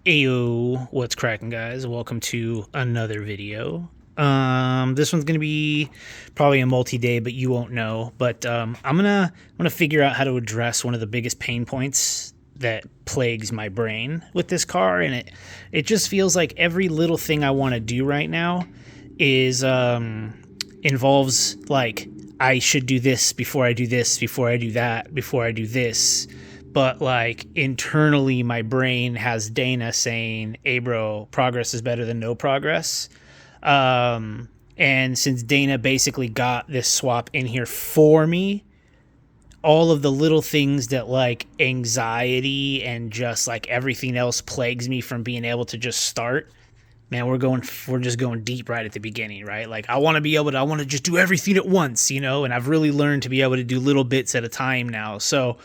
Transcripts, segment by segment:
Ayo, what's cracking, guys? Welcome to another video. This one's gonna be probably a multi-day, but you won't know. But I'm gonna figure out how to address one of the biggest pain points that plagues my brain with this car, and it just feels like every little thing I want to do right now is involves like I should do this before I do this, before I do that, before I do this. But like internally, my brain has Dana saying, "Hey, bro, progress is better than no progress." And since Dana basically got this swap in here for me, all of the little things that like anxiety and just like everything else plagues me from being able to just start. Man, we're just going deep right at the beginning, right? Like I want to just do everything at once, you know, and I've really learned to be able to do little bits at a time now. So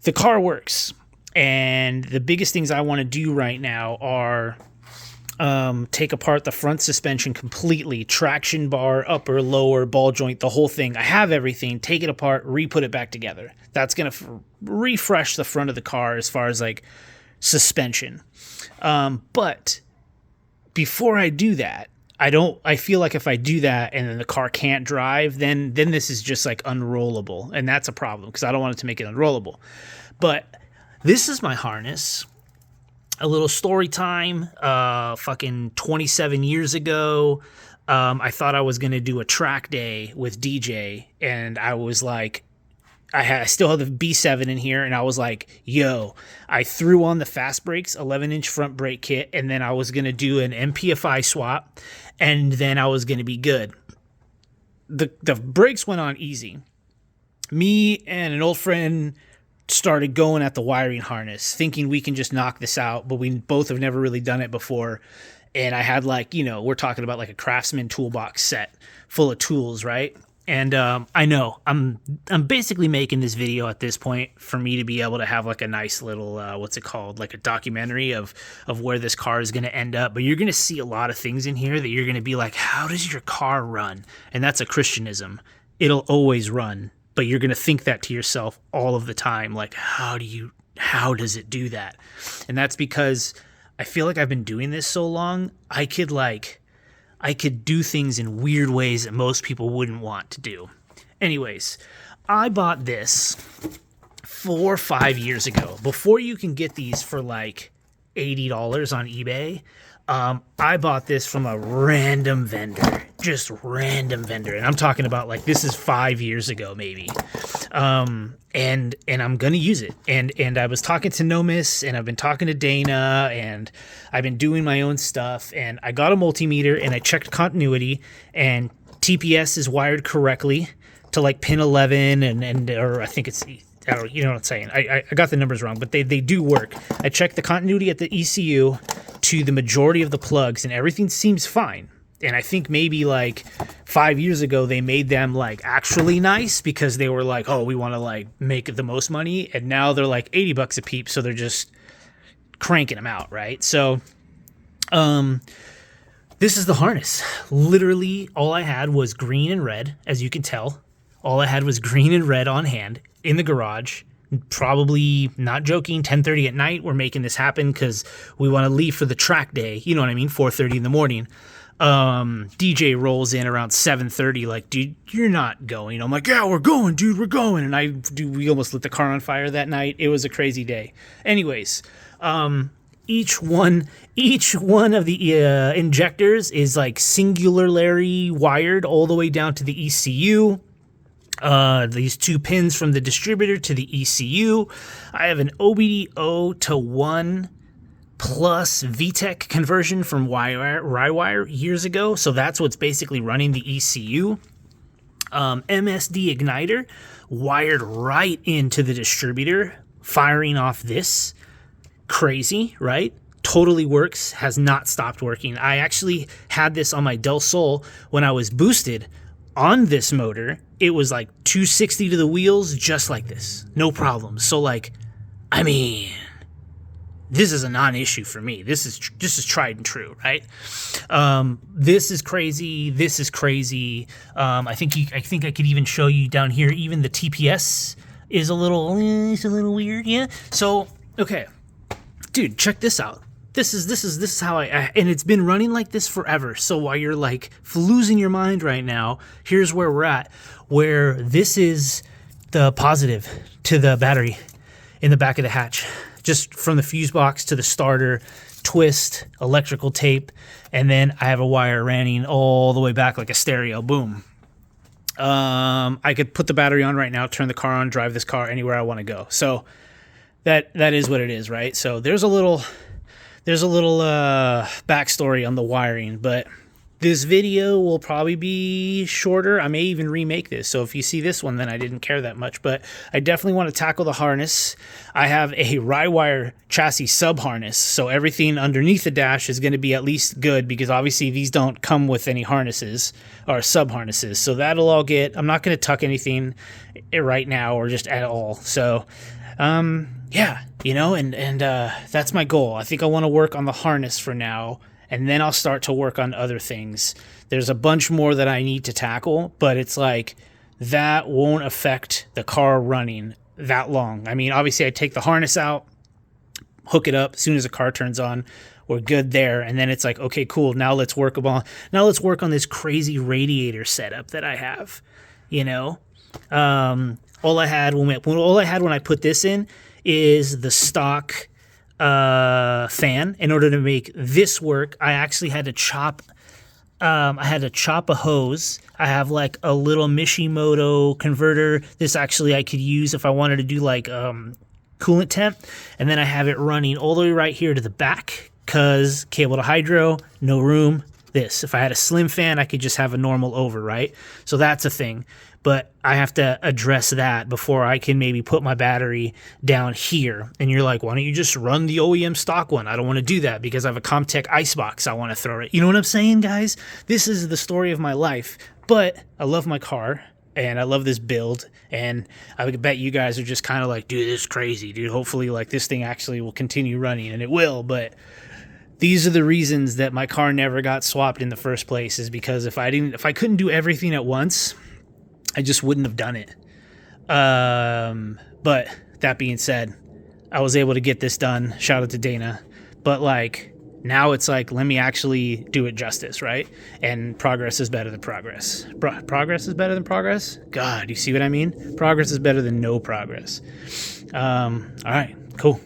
the car works, and the biggest things I want to do right now are take apart the front suspension completely, traction bar, upper, lower, ball joint, the whole thing. I have everything, take it apart, re-put it back together. That's going to refresh the front of the car as far as like suspension. But before I do that, I feel like if I do that and then the car can't drive, then this is just like unrollable. And that's a problem because I don't want it to make it unrollable. But this is my harness. A little story time. Fucking 27 years ago, I thought I was going to do a track day with DJ. And I was like, I still have the B7 in here, and I was like, yo, I threw on the fast brakes, 11-inch front brake kit, and then I was going to do an MPFI swap, and then I was going to be good. The brakes went on easy. Me and an old friend started going at the wiring harness, thinking we can just knock this out, but we both have never really done it before. And I had like, you know, we're talking about like a Craftsman toolbox set full of tools, right? And I know I'm basically making this video at this point for me to be able to have like a nice little what's it called, like a documentary of where this car is going to end up. But you're going to see a lot of things in here that you're going to be like, how does your car run? And that's a Christianism. It'll always run, but you're going to think that to yourself all of the time, like how does it do that? And that's because I feel like I've been doing this so long, I could do things in weird ways that most people wouldn't want to do. Anyways, I bought this 4 or 5 years ago. Before you can get these for like $80 on eBay, I bought this from a random vendor. Just random vendor. And I'm talking about like this is 5 years ago maybe. And I'm gonna use it. And I was talking to Nomis, and I've been talking to Dana, and I've been doing my own stuff, and I got a multimeter and I checked continuity, and TPS is wired correctly to like pin 11 and or I think it's, I don't, you know what I'm saying. I got the numbers wrong, but they do work. I checked the continuity at the ECU to the majority of the plugs, and everything seems fine. And I think maybe like 5 years ago, they made them like actually nice because they were like, oh, we want to like make the most money. And now they're like $80 a peep. So they're just cranking them out. Right. So, this is the harness. Literally all I had was green and red, as you can tell. All I had was green and red on hand in the garage. Probably, not joking, 10:30 at night. We're making this happen because we want to leave for the track day. You know what I mean? 4:30 in the morning. DJ rolls in around 7:30 like, dude, you're not going. I'm like, yeah, we're going, dude, we're going. And we almost lit the car on fire that night. It was a crazy day. Anyways, each one of the injectors is like singularly wired all the way down to the ECU. These 2 pins from the distributor to the ECU. I have an OBD0 to 1 plus VTEC conversion from Rywire years ago. So that's what's basically running the ECU. MSD igniter wired right into the distributor, firing off this. Crazy, right? Totally works, has not stopped working. I actually had this on my Del Sol when I was boosted on this motor. It was like 260 to the wheels, just like this. No problem. So like, I mean, this is a non-issue for me. This is tried and true, right? This is crazy. This is crazy. I think I could even show you down here. Even the TPS is a little weird, yeah. So okay, dude, check this out. this is how and it's been running like this forever. So while you're like losing your mind right now, here's where we're at, where this is the positive to the battery in the back of the hatch, just from the fuse box to the starter, twist, electrical tape, and then I have a wire running all the way back like a stereo. Boom. I could put the battery on right now, turn the car on, drive this car anywhere I want to go. So that is what it is, right? So there's a little backstory on the wiring, but this video will probably be shorter. I may even remake this. So if you see this one, then I didn't care that much, but I definitely want to tackle the harness. I have a Rywire chassis sub harness. So everything underneath the dash is going to be at least good, because obviously these don't come with any harnesses or sub harnesses. So that'll all get, I'm not going to tuck anything right now or just at all. So, yeah, you know, and that's my goal. I think I want to work on the harness for now, and then I'll start to work on other things. There's a bunch more that I need to tackle, but it's like that won't affect the car running that long. I mean, obviously I take the harness out, hook it up as soon as the car turns on, we're good there. And then it's like, okay, cool. Now let's work on this crazy radiator setup that I have, you know? All I had when I put this in is the stock fan. In order to make this work, I actually had to chop a hose. I have like a little Mishimoto converter. This actually I could use if I wanted to do like coolant temp, and then I have it running all the way right here to the back, because cable to hydro, no room. If I had a slim fan, I could just have a normal over, right? So that's a thing. But I have to address that before I can maybe put my battery down here. And you're like, why don't you just run the OEM stock one? I don't want to do that because I have a Comtech Icebox I want to throw it. You know what I'm saying, guys? This is the story of my life. But I love my car, and I love this build. And I would bet you guys are just kind of like, dude, this is crazy, dude. Hopefully, like, this thing actually will continue running, and it will. But these are the reasons that my car never got swapped in the first place, is because if I couldn't do everything at once, I just wouldn't have done it. But that being said, I was able to get this done. Shout out to Dana. But like, now it's like, let me actually do it justice, right? And progress is better than progress. Progress is better than progress? God, you see what I mean? Progress is better than no progress. All right, cool.